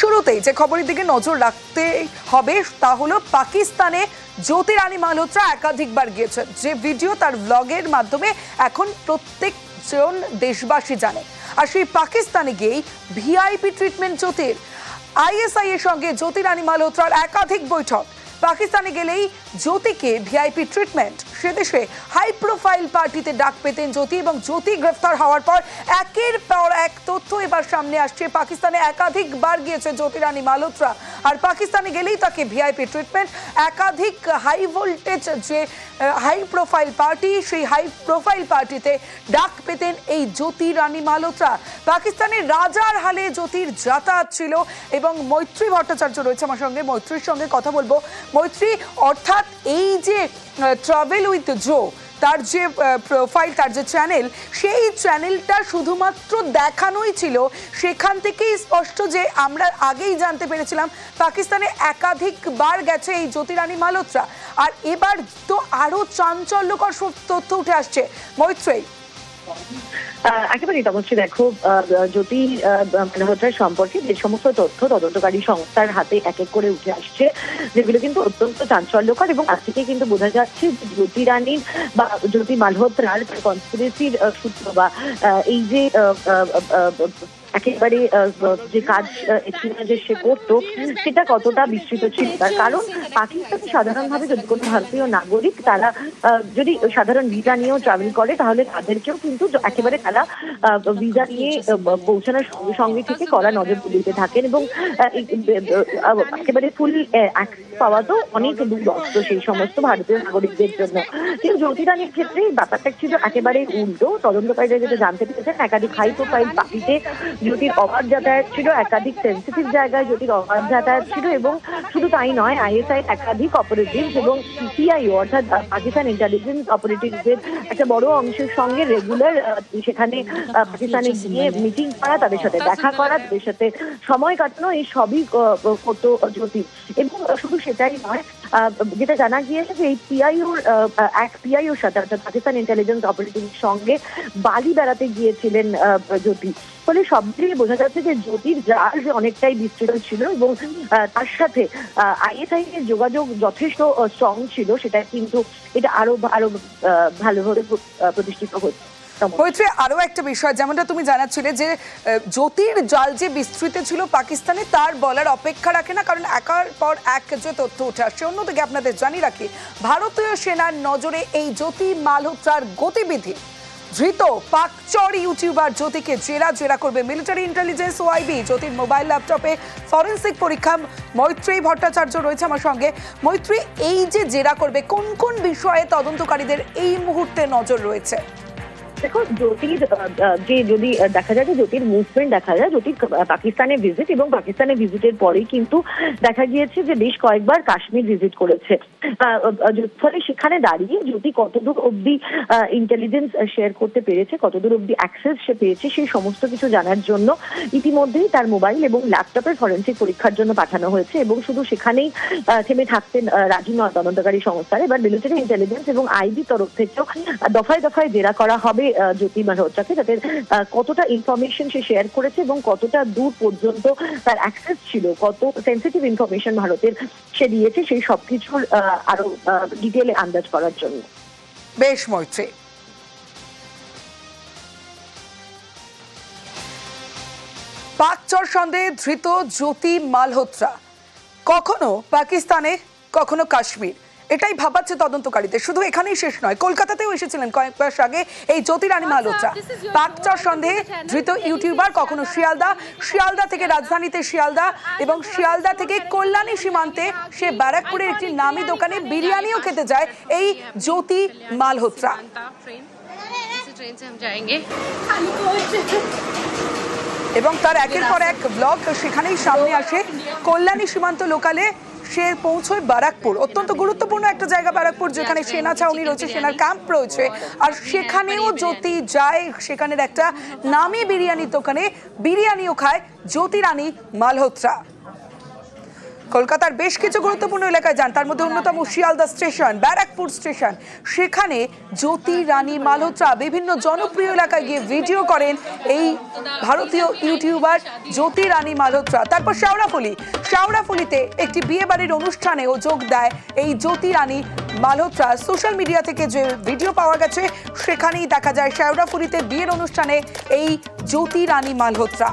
শুরুতেই যে খবরের দিকে নজর রাখতে হবে তা হলো পাকিস্তানে জ্যোতি রানী মালহোত্রা একাধিকবার গিয়েছেন, যে ভিডিও তার ব্লগের মাধ্যমে এখন প্রত্যেকজন দেশবাসী জানে। আর সেই পাকিস্তানে গিয়েই ভিআইপি ট্রিটমেন্ট জ্যোতির। আইএসআই এর সঙ্গে জ্যোতি রানী মালহোত্রার একাধিক বৈঠক। পাকিস্তানে গেলেই জ্যোতিকে ভিআইপি ট্রিটমেন্ট। সে দেশে হাই প্রোফাইল পার্টিতে ডাক পেতেন জ্যোতি, এবং জ্যোতি গ্রেফতার হওয়ার পর একের পর এক তথ্য এবার সামনে আসছে। পাকিস্তানে একাধিকবার গিয়েছে জ্যোতি রানী মালহোত্রা, আর পাকিস্তানে গেলেই তাকে ভিআইপি ট্রিটমেন্ট। একাধিক হাই ভোল্টেজ যে হাই প্রোফাইল পার্টি, সেই হাই প্রোফাইল পার্টিতে ডাক পেতেন এই জ্যোতি রানী মালহোত্রা। পাকিস্তানের রাজার হালে জ্যোতির যাতায়াত ছিল, এবং মৈত্রী ভট্টাচার্য রয়েছে আমার সঙ্গে। মৈত্রীর সঙ্গে কথা বলবো। মৈত্রী, অর্থাৎ এই যে ট্রাভেল উইথ জো, তার যে প্রোফাইল, তার যে চ্যানেল, সেই চ্যানেলটা শুধুমাত্র দেখানোই ছিল। সেখান থেকেই স্পষ্ট যে আমরা আগেই জানতে পেরেছিলাম পাকিস্তানে একাধিকবার গেছে এই জ্যোতি রানী মালহোত্রা, আর এবার তো আরো চাঞ্চল্যকর তথ্য উঠে আসছে। মৈত্রী, একেবারেই তমশ্রী, দেখো, জ্যোতি মালহোত্রার সম্পর্কে যে সমস্ত তথ্য তদন্তকারী সংস্থার হাতে এক এক করে উঠে আসছে, যেগুলো কিন্তু অত্যন্ত চাঞ্চল্যকর, এবং আজ থেকে কিন্তু বোঝা যাচ্ছে জ্যোতি রানীর বা জ্যোতি মালহোত্রার কনস্পিরেসির সূত্র বা এই যে একেবারে যে কাজ যে সে করতো সেটা কতটা বিস্তৃত ছিল। তার কারণ পাকিস্তানে সাধারণভাবে যদি কোনো ভারতীয় নাগরিক তারা যদি সাধারণ ভিসা নিয়েও ট্রাভেল করে, তাহলে তাদেরকেও কিন্তু একেবারে তারা ভিসা নিয়ে পৌঁছানোর সঙ্গে সঙ্গে থেকে কড়া নজরদারিতে থাকেন, এবং একেবারে ফুল অ্যাক্সেস পাওয়া তো অনেক দূরস্থ সেই সমস্ত ভারতীয় নাগরিকদের জন্য। কিন্তু জ্যোতি রানীর ক্ষেত্রে ব্যাপারটা ছিল একেবারে উল্টো। তদন্তকারীরা যেটা জানতে পেরেছেন, একাধিক হাই প্রোফাইল পার্টিতে জ্যোতির অবাধ যাতায়াত ছিল, একাধিক সেন্সিটিভ জায়গায় জ্যোতির অবাধ যাতায়াত ছিল, এবং শুধু তাই নয়, আইএসআই একাধিক অপারেটিভস এবং সিআইও অর্থাৎ পাকিস্তান ইন্টেলিজেন্স অপারেটিভসের একটা বড় অংশের সঙ্গে রেগুলার সেখানে পাকিস্তানে গিয়ে মিটিং করা, তাদের সাথে দেখা করা, তাদের সাথে সময় কাটানো, এই সবই করতো জ্যোতি। এবং শুধু সেটাই নয়, যেটা জানা গিয়েছে যে এই পিআইওর সাথে অর্থাৎ পাকিস্তান ইন্টেলিজেন্স অপারেটিভের সঙ্গে বালি বেড়াতে গিয়েছিলেন জ্যোতি। ফলে সব দিকে বোঝা যাচ্ছে যে জ্যোতির জাল অনেকটাই বিস্তৃত ছিল, এবং তার সাথে আইএসআই এর যোগাযোগ যথেষ্ট স্ট্রং ছিল। সেটা কিন্তু এটা আরো ভালোভাবে প্রতিষ্ঠিত হচ্ছে। মৈত্রী, আরো একটা বিষয় যেমনটা তুমি জানাচ্ছিলে যে জ্যোতির জাল যে বিস্তৃত ছিল পাকিস্তানে, তার বলার অপেক্ষা রাখে না, কারণ একের পর এক যে তথ্য উঠে আসছে। অন্যদিকে আপনাদের জানিয়ে রাখি, ভারতীয় সেনার নজরে এই জ্যোতি মালহোত্রার গতিবিধি। ধৃত পাকচর ইউটিউবার জ্যোতিকে জেরা করবে মিলিটারি ইন্টেলিজেন্স ওআইবি। জ্যোতির মোবাইল ল্যাপটপে ফরেন্সিক পরীক্ষা। মৈত্রী ভট্টাচার্য রয়েছে আমার সঙ্গে। মৈত্রী, এই যে জেরা করবে, কোন কোন বিষয়ে তদন্তকারীদের এই মুহূর্তে নজর রয়েছে? দেখো, জ্যোতির যে যদি দেখা যায় যে জ্যোতির মুভমেন্ট দেখা যায়, জ্যোতির পাকিস্তানে ভিজিট, এবং পাকিস্তানে ভিজিটের পরেই কিন্তু দেখা গিয়েছে যে বেশ কয়েকবার কাশ্মীর ভিজিট করেছে। ফলে সেখানে দাঁড়িয়ে জ্যোতি কতদূর অব্দি ইন্টেলিজেন্স শেয়ার করতে পেরেছে, কতদূর অব্দি অ্যাক্সেস সে পেয়েছে, সেই সমস্ত কিছু জানার জন্য ইতিমধ্যেই তার মোবাইল এবং ল্যাপটপের ফরেন্সিক পরীক্ষার জন্য পাঠানো হয়েছে, এবং শুধু সেখানেই থেমে থাকতেন রাজি নয় তদন্তকারী সংস্থার। এবার মিলিটারি ইন্টেলিজেন্স এবং আইবি তরফ থেকেও দফায় দফায় জেরা করা হবে জ্যোতি মালহোত্রাকে, যাতে কতটা ইনফরমেশন সে শেয়ার করেছে এবং কতটা দূর পর্যন্ত তার অ্যাক্সেস ছিল, কত সেন্সিটিভ ইনফরমেশন ভারতের সে দিয়েছে, সেই সবকিছুর আরো ডিটেলে আন্দাজ করার জন্য। বেশ মৈত্রী, পাকচর সন্দেহে ধৃত জ্যোতি মালহোত্রা, কখনো পাকিস্তানে কখনো কাশ্মীর, এটাই ভাবাচ্ছে তদন্তকারীদের। শুধু এখানেই শেষ নয়, কলকাতাতেও এসেছিলেন কয়েক মাস আগে এই জ্যোতি রানী মালহোত্রা। পাকচর সন্দেহে ধৃত ইউটিউবার কখনো শিয়ালদা থেকে রাজধানীতে শিয়ালদা, এবং শিয়ালদা থেকে কল্যাণী সীমান্তে সে ব্যারাকপুরের একটি নামী দোকানে বিরিয়ানিও খেতে যায় এই জ্যোতি মালহোত্রা। এবং তার একের পর এক ব্লগ সেখানেই সামনে আসে। কল্যাণী সীমান্ত লোকালে সে পৌঁছয় ব্যারাকপুর, অত্যন্ত গুরুত্বপূর্ণ একটা জায়গা ব্যারাকপুর, যেখানে সেনা ছাউনি রয়েছে, সেনার ক্যাম্প রয়েছে, আর সেখানেও জ্যোতি যায়। সেখানের একটা নামী বিরিয়ানির দোকানে বিরিয়ানিও খায় জ্যোতি রানী মালহোত্রা। কলকাতার বেশ কিছু গুরুত্বপূর্ণ এলাকায় যান, তার মধ্যে অন্যতম শিয়ালদা স্টেশন, ব্যারাকপুর স্টেশন। সেখানে জ্যোতি রানী মালহোত্রা বিভিন্ন জনপ্রিয় এলাকায় গিয়ে ভিডিও করেন এই ভারতীয় ইউটিউবার জ্যোতি রানী মালহোত্রা। তারপর শেওড়াফুলিতে একটি বিয়ে বাড়ির অনুষ্ঠানেও যোগ দেয় এই জ্যোতি রানী মালহোত্রা। সোশ্যাল মিডিয়া থেকে যে ভিডিও পাওয়া গেছে সেখানেই দেখা যায় শেওড়াফুলিতে বিয়ের অনুষ্ঠানে এই জ্যোতি রানী মালহোত্রা।